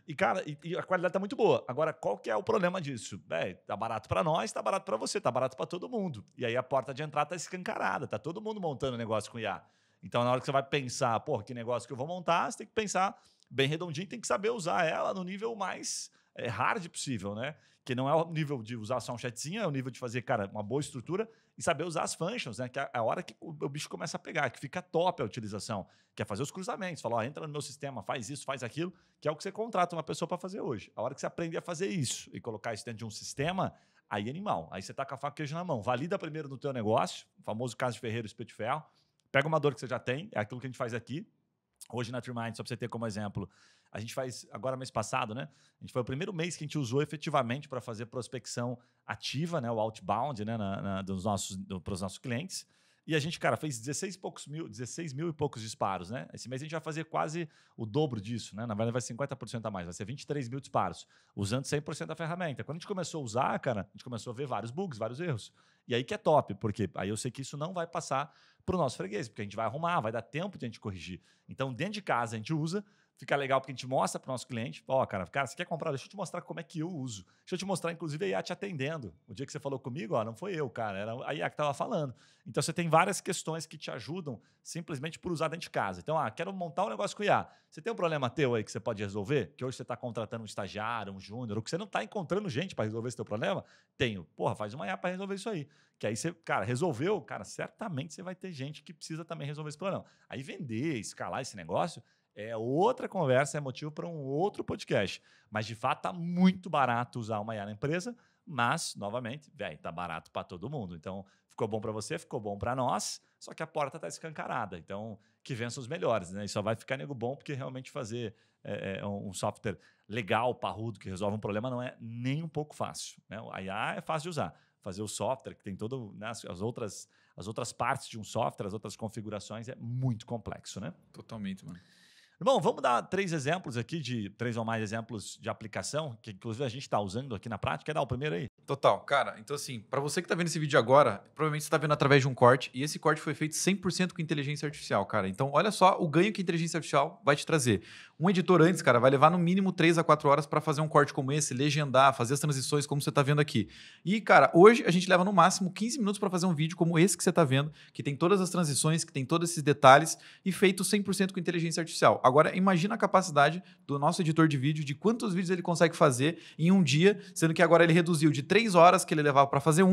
E, cara, e a qualidade tá muito boa. Agora, qual que é o problema disso? Tá barato para nós, tá barato para você, tá barato para todo mundo. E aí a porta de entrada tá escancarada, tá todo mundo montando negócio com IA. Então, na hora que você vai pensar, pô, que negócio que eu vou montar, você tem que pensar bem redondinho, tem que saber usar ela no nível mais hard possível, né? Que não é o nível de usar só um chatzinho, é o nível de fazer, cara, uma boa estrutura e saber usar as functions, né? Que é a hora que o bicho começa a pegar, que fica top a utilização, que é fazer os cruzamentos, falar, ó, entra no meu sistema, faz isso, faz aquilo, que é o que você contrata uma pessoa para fazer hoje. A hora que você aprender a fazer isso e colocar isso dentro de um sistema, aí é animal. Aí você tá com a faca e queijo na mão. Valida primeiro no teu negócio, o famoso caso de ferreiro, espeto de ferro, pega uma dor que você já tem, é aquilo que a gente faz aqui. Hoje na TreeMind, só para você ter como exemplo, a gente faz, agora mês passado, né? A gente foi o primeiro mês que a gente usou efetivamente para fazer prospecção ativa, né? O outbound, né? Para os nossos clientes. E a gente, cara, fez 16 mil e poucos disparos, né? Esse mês a gente vai fazer quase o dobro disso, né? Na verdade, vai ser 50% a mais, vai ser 23 mil disparos, usando 100% da ferramenta. Quando a gente começou a usar, cara, a gente começou a ver vários bugs, vários erros. E aí que é top, porque aí eu sei que isso não vai passar para o nosso freguês, porque a gente vai arrumar, vai dar tempo de a gente corrigir. Então, dentro de casa, a gente usa, fica legal porque a gente mostra para o nosso cliente, ó, cara, você quer comprar? Deixa eu te mostrar como é que eu uso. Deixa eu te mostrar, inclusive, a IA te atendendo. O dia que você falou comigo, ó, não foi eu, cara, era a IA que estava falando. Então, você tem várias questões que te ajudam simplesmente por usar dentro de casa. Então, quero montar um negócio com IA. Você tem um problema teu aí que você pode resolver? Que hoje você está contratando um estagiário, um júnior, ou que você não está encontrando gente para resolver esse teu problema? Tenho. Porra, faz uma IA para resolver isso aí. Que aí você, cara, resolveu, cara, certamente você vai ter gente que precisa também resolver esse problema. Aí vender, escalar esse negócio é outra conversa, é motivo para um outro podcast. Mas, de fato, tá muito barato usar uma IA na empresa, mas, novamente, velho, tá barato para todo mundo. Então, ficou bom para você, ficou bom para nós, só que a porta tá escancarada. Então, que vençam os melhores, né? E só vai ficar nego bom porque realmente fazer um software legal, parrudo, que resolve um problema não é nem um pouco fácil, né? A IA é fácil de usar. Fazer o software, que tem todo, né, as outras partes de um software, as outras configurações, é muito complexo, né?
Totalmente, mano.
Bom, vamos dar 3 exemplos aqui, 3 ou mais exemplos de aplicação, que inclusive a gente está usando aqui na prática. Quer dar o primeiro aí?
Total. Cara, então assim, para você que tá vendo esse vídeo agora, provavelmente você tá vendo através de um corte, e esse corte foi feito 100% com inteligência artificial, cara. Então, olha só o ganho que a inteligência artificial vai te trazer. Um editor antes, cara, vai levar no mínimo 3 a 4 horas para fazer um corte como esse, legendar, fazer as transições como você tá vendo aqui. E, cara, hoje a gente leva no máximo 15 minutos para fazer um vídeo como esse que você tá vendo, que tem todas as transições, que tem todos esses detalhes e feito 100% com inteligência artificial. Agora, imagina a capacidade do nosso editor de vídeo, de quantos vídeos ele consegue fazer em um dia, sendo que agora ele reduziu de 3 horas que ele levava para fazer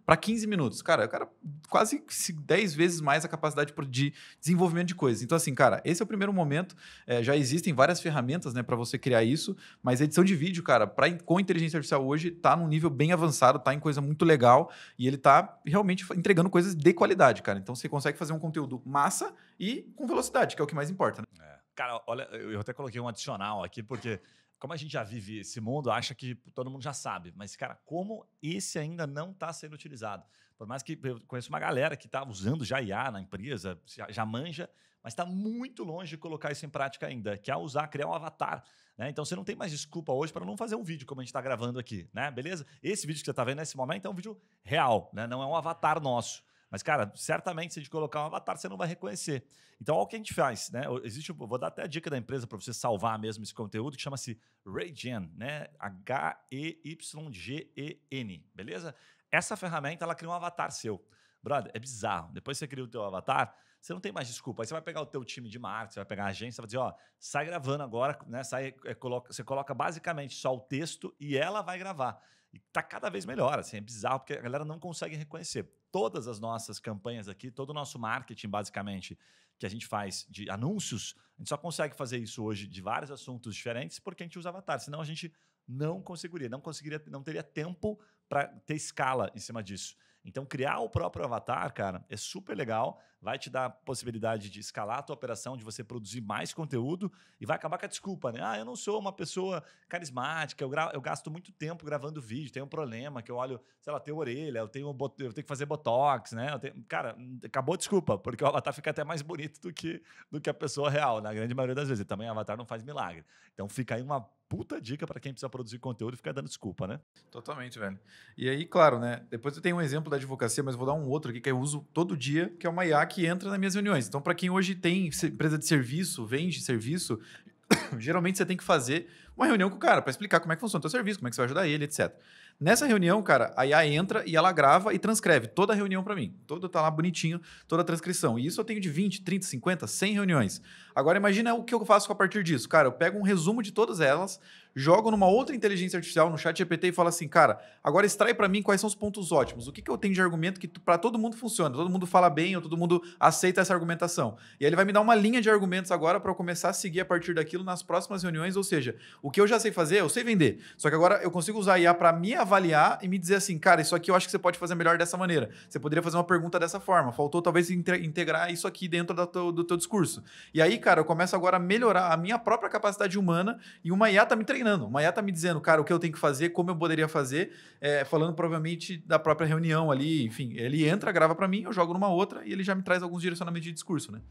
para 15 minutos. Cara, o cara quase 10 vezes mais a capacidade de desenvolvimento de coisas. Então, assim, cara, esse é o primeiro momento. Já existem várias ferramentas, né, para você criar isso, mas a edição de vídeo, cara, com inteligência artificial hoje, tá num nível bem avançado, tá em coisa muito legal e ele tá realmente entregando coisas de qualidade, cara. Então, você consegue fazer um conteúdo massa e com velocidade, que é o que mais importa, né?
Cara, olha, eu até coloquei um adicional aqui, porque como a gente já vive esse mundo, acha que todo mundo já sabe. Mas, cara, como esse ainda não está sendo utilizado? Por mais que eu conheço uma galera que está usando já IA na empresa, já manja, mas está muito longe de colocar isso em prática ainda, que é criar um avatar. Né? Então, você não tem mais desculpa hoje para não fazer um vídeo como a gente está gravando aqui, né? Beleza? Esse vídeo que você está vendo nesse momento é um vídeo real, né? Não é um avatar nosso. Mas, cara, certamente se a gente colocar um avatar, você não vai reconhecer. Então, olha o que a gente faz, né? Vou dar até a dica da empresa para você salvar mesmo esse conteúdo, que chama-se Heygen, né? Heygen, beleza? Essa ferramenta, ela cria um avatar seu. Brother, é bizarro. Depois que você cria o teu avatar, você não tem mais desculpa. Aí você vai pegar o teu time de marketing, você vai pegar a agência, vai dizer, ó, sai gravando agora, né? Você coloca basicamente só o texto e ela vai gravar. E tá cada vez melhor, assim, é bizarro, porque a galera não consegue reconhecer. Todas as nossas campanhas aqui, todo o nosso marketing, basicamente, que a gente faz de anúncios, a gente só consegue fazer isso hoje de vários assuntos diferentes porque a gente usa avatar. Senão a gente não conseguiria, não teria tempo para ter escala em cima disso. Então, criar o próprio avatar, cara, é super legal, vai te dar a possibilidade de escalar a tua operação, de você produzir mais conteúdo e vai acabar com a desculpa, né? Ah, eu não sou uma pessoa carismática, eu gasto muito tempo gravando vídeo, tenho um problema que eu olho, sei lá, tenho orelha, eu tenho que fazer botox, né? Cara, acabou a desculpa, porque o avatar fica até mais bonito do que a pessoa real, na grande maioria das vezes. E também o avatar não faz milagre. Então fica aí uma puta dica para quem precisa produzir conteúdo e ficar dando desculpa, né?
Totalmente, velho. E aí, claro, né? Depois eu tenho um exemplo da advocacia, mas vou dar um outro aqui que eu uso todo dia, que é uma IA que entra nas minhas reuniões. Então, para quem hoje tem empresa de serviço, vende serviço, geralmente você tem que fazer uma reunião com o cara para explicar como é que funciona o teu serviço, como é que você vai ajudar ele, etc. Nessa reunião, cara, a IA entra e ela grava e transcreve toda a reunião para mim. Toda tá lá bonitinho, toda a transcrição. E isso eu tenho de 20, 30, 50, 100 reuniões. Agora imagina o que eu faço a partir disso. Cara, eu pego um resumo de todas elas, jogo numa outra inteligência artificial, no chat GPT e falo assim, cara, agora extrai para mim quais são os pontos ótimos. O que eu tenho de argumento que para todo mundo funciona, todo mundo fala bem ou todo mundo aceita essa argumentação. E aí ele vai me dar uma linha de argumentos agora para eu começar a seguir a partir daquilo nas próximas reuniões, ou seja, o que eu já sei fazer, eu sei vender. Só que agora eu consigo usar a IA para me avaliar e me dizer assim, cara, isso aqui eu acho que você pode fazer melhor dessa maneira. Você poderia fazer uma pergunta dessa forma. Faltou talvez integrar isso aqui dentro do teu discurso. E aí, cara, eu começo agora a melhorar a minha própria capacidade humana e uma IA tá me treinando. Uma IA tá me dizendo, cara, o que eu tenho que fazer, como eu poderia fazer, falando provavelmente da própria reunião ali. Enfim, ele entra, grava para mim, eu jogo numa outra e ele já me traz alguns direcionamentos de discurso, né?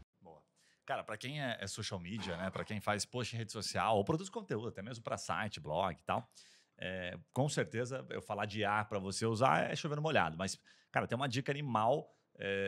Cara, para quem é social media, né, para quem faz post em rede social ou produz conteúdo, até mesmo para site, blog e tal, com certeza eu falar de IA para você usar é chover no molhado. Mas, cara, tem uma dica animal.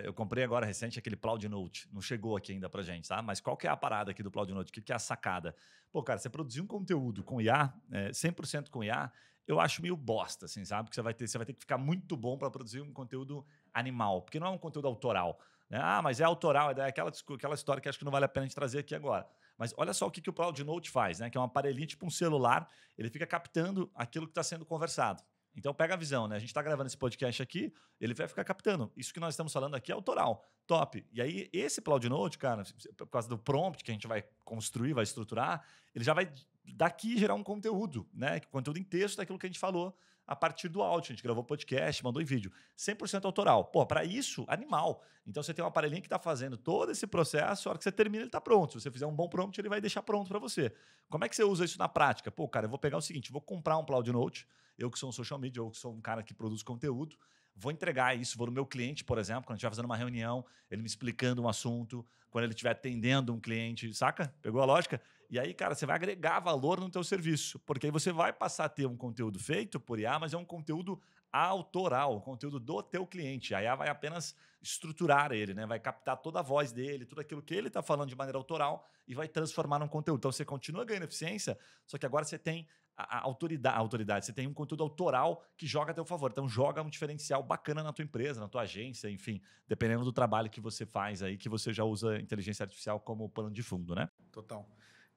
Eu comprei agora recente aquele Cloud Note. Não chegou aqui ainda pra gente, tá? Mas qual que é a parada aqui do Cloud Note? O que é a sacada? Pô, cara, você produzir um conteúdo com IA, 100% com IA, eu acho meio bosta, assim, sabe? Porque você vai ter que ficar muito bom para produzir um conteúdo animal, porque não é um conteúdo autoral. Né? Ah, mas é autoral, é aquela história que acho que não vale a pena a gente trazer aqui agora. Mas olha só o que o Cloud Note faz, né? Que é um aparelhinho tipo um celular, ele fica captando aquilo que está sendo conversado. Então pega a visão, né? A gente está gravando esse podcast aqui, ele vai ficar captando. Isso que nós estamos falando aqui é autoral. Top. E aí, esse Cloud Note, cara, por causa do prompt que a gente vai construir, vai estruturar, ele já vai daqui gerar um conteúdo, né? Conteúdo em texto daquilo que a gente falou a partir do áudio. A gente gravou podcast, mandou em vídeo. 100% autoral. Pô, para isso, animal. Então você tem um aparelhinho que está fazendo todo esse processo, a hora que você termina, ele está pronto. Se você fizer um bom prompt, ele vai deixar pronto para você. Como é que você usa isso na prática? Pô, cara, eu vou pegar o seguinte, vou comprar um Cloud Note, eu que sou um social media, eu que sou um cara que produz conteúdo, vou entregar isso, vou no meu cliente, por exemplo, quando a gente estiver fazendo uma reunião, ele me explicando um assunto, quando ele estiver atendendo um cliente, saca? Pegou a lógica? E aí, cara, você vai agregar valor no teu serviço, porque aí você vai passar a ter um conteúdo feito por IA, mas é um conteúdo autoral, um conteúdo do teu cliente. A IA vai apenas estruturar ele, né? Vai captar toda a voz dele, tudo aquilo que ele está falando de maneira autoral e vai transformar num conteúdo. Então, você continua ganhando eficiência, só que agora você tem a autoridade, você tem um conteúdo autoral que joga a teu favor. Então, joga um diferencial bacana na tua empresa, na tua agência, enfim, dependendo do trabalho que você faz aí, que você já usa inteligência artificial como pano de fundo, né?
Total.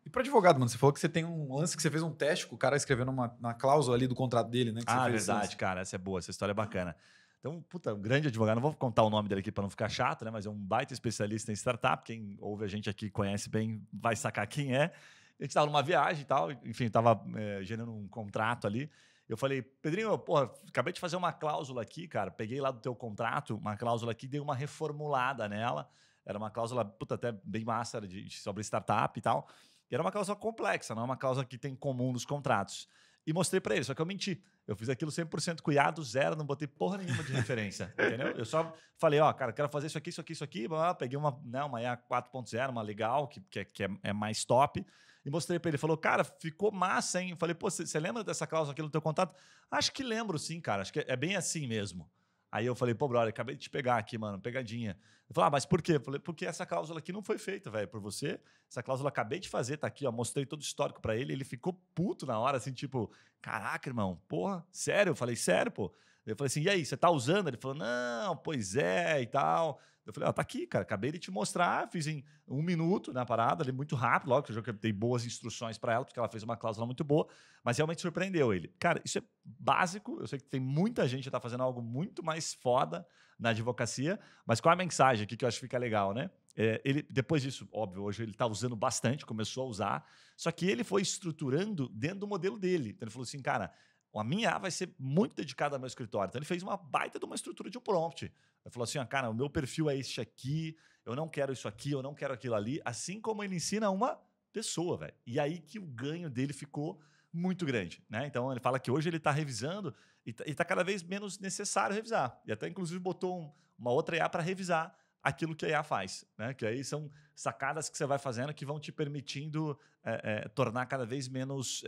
E para advogado, mano, você falou que você tem um lance que você fez um teste com o cara escrevendo na cláusula ali do contrato dele, né? Que você fez
verdade, cara, essa é boa, essa história é bacana. Então, puta, um grande advogado, não vou contar o nome dele aqui para não ficar chato, né? Mas é um baita especialista em startup. Quem ouve a gente aqui conhece bem, vai sacar quem é. A gente estava numa viagem e tal, enfim, estava gerando um contrato ali. Eu falei, Pedrinho, porra, acabei de fazer uma cláusula aqui, cara. Peguei lá do teu contrato, uma cláusula aqui, dei uma reformulada nela. Era uma cláusula, puta, até bem massa sobre startup e tal. E era uma cláusula complexa, não é uma cláusula que tem em comum nos contratos. E mostrei para ele, só que eu menti. Eu fiz aquilo 100% cuidado, zero, não botei porra nenhuma de referência, entendeu? Eu só falei, ó, cara, quero fazer isso aqui, isso aqui, isso aqui. Peguei uma IA 4.0, uma legal, que é mais top, e mostrei para ele. Ele falou, cara, ficou massa, hein? Eu falei, pô, você lembra dessa cláusula aqui no teu contrato? Acho que lembro sim, cara, acho que é bem assim mesmo. Aí eu falei, pô, brother, acabei de te pegar aqui, mano, pegadinha. Ele falou, mas por quê? Eu falei, porque essa cláusula aqui não foi feita, velho, por você. Essa cláusula eu acabei de fazer, tá aqui, ó. Mostrei todo o histórico pra ele. Ele ficou puto na hora, assim, tipo, caraca, irmão, porra, sério? Eu falei, sério, pô. Eu falei assim, e aí, você tá usando? Ele falou, não, pois é e tal. Eu falei, ó, tá aqui, cara, acabei de te mostrar, fiz em 1 minuto na parada, ali muito rápido, logo que eu já dei boas instruções para ela, porque ela fez uma cláusula muito boa, mas realmente surpreendeu ele. Cara, isso é básico, eu sei que tem muita gente que tá fazendo algo muito mais foda na advocacia, mas qual é a mensagem aqui que eu acho que fica legal, né? Ele, depois disso, óbvio, hoje ele está usando bastante, começou a usar, só que ele foi estruturando dentro do modelo dele. Então ele falou assim, cara, a minha IA vai ser muito dedicada ao meu escritório. Então, ele fez uma baita de uma estrutura de um prompt. Ele falou assim, cara, o meu perfil é este aqui, eu não quero isso aqui, eu não quero aquilo ali. Assim como ele ensina uma pessoa, velho. E aí que o ganho dele ficou muito grande, né? Então, ele fala que hoje ele está revisando e está cada vez menos necessário revisar. E até, inclusive, botou uma outra IA para revisar aquilo que a IA faz, né? Que aí são sacadas que você vai fazendo que vão te permitindo tornar cada vez menos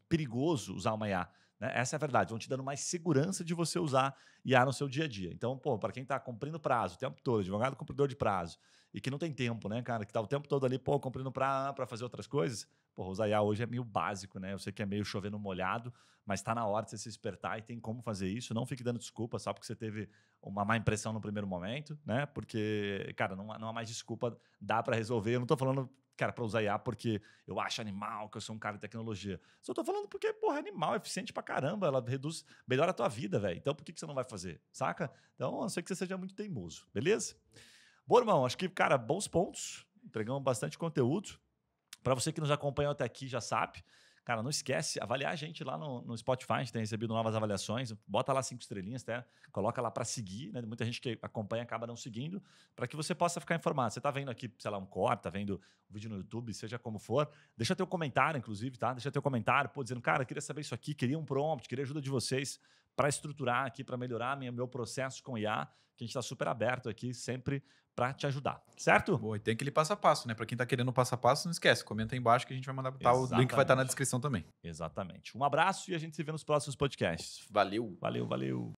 perigoso usar uma IA. Né? Essa é a verdade. Vão te dando mais segurança de você usar IA no seu dia a dia. Então, pô, para quem está cumprindo prazo o tempo todo, advogado cumpridor de prazo, e que não tem tempo, né, cara? Que está o tempo todo ali, pô, cumprindo para fazer outras coisas. Pô, usar IA hoje é meio básico, né? Eu sei que é meio chovendo molhado, mas está na hora de você se espertar e tem como fazer isso. Não fique dando desculpa só porque você teve uma má impressão no primeiro momento, né? Porque, cara, não há mais desculpa, dá para resolver. Eu não estou falando, cara, para usar IA porque eu acho animal, que eu sou um cara de tecnologia. Só estou falando porque, porra, animal, é eficiente pra caramba, ela melhora a tua vida, velho. Então por que você não vai fazer? Saca? Então, a não ser que você seja muito teimoso, beleza? Bom, irmão, acho que, cara, bons pontos. Entregamos bastante conteúdo. Para você que nos acompanhou até aqui, já sabe. Cara, não esquece, avaliar a gente lá no Spotify, a gente tem recebido novas avaliações, bota lá 5 estrelinhas, tá? Coloca lá para seguir, né? Muita gente que acompanha acaba não seguindo, para que você possa ficar informado. Você está vendo aqui, sei lá, um corte, tá vendo um vídeo no YouTube, seja como for, deixa teu comentário, inclusive, tá? Deixa teu comentário, pô, dizendo, cara, queria saber isso aqui, queria um prompt, queria ajuda de vocês para estruturar aqui, para melhorar meu processo com IA, que a gente está super aberto aqui, sempre para te ajudar, certo?
Boa, e tem aquele passo a passo, né? Para quem tá querendo o passo a passo, não esquece, comenta aí embaixo que a gente vai mandar botar. O link vai estar na descrição também.
Exatamente. Um abraço e a gente se vê nos próximos podcasts.
Valeu!
Valeu, valeu.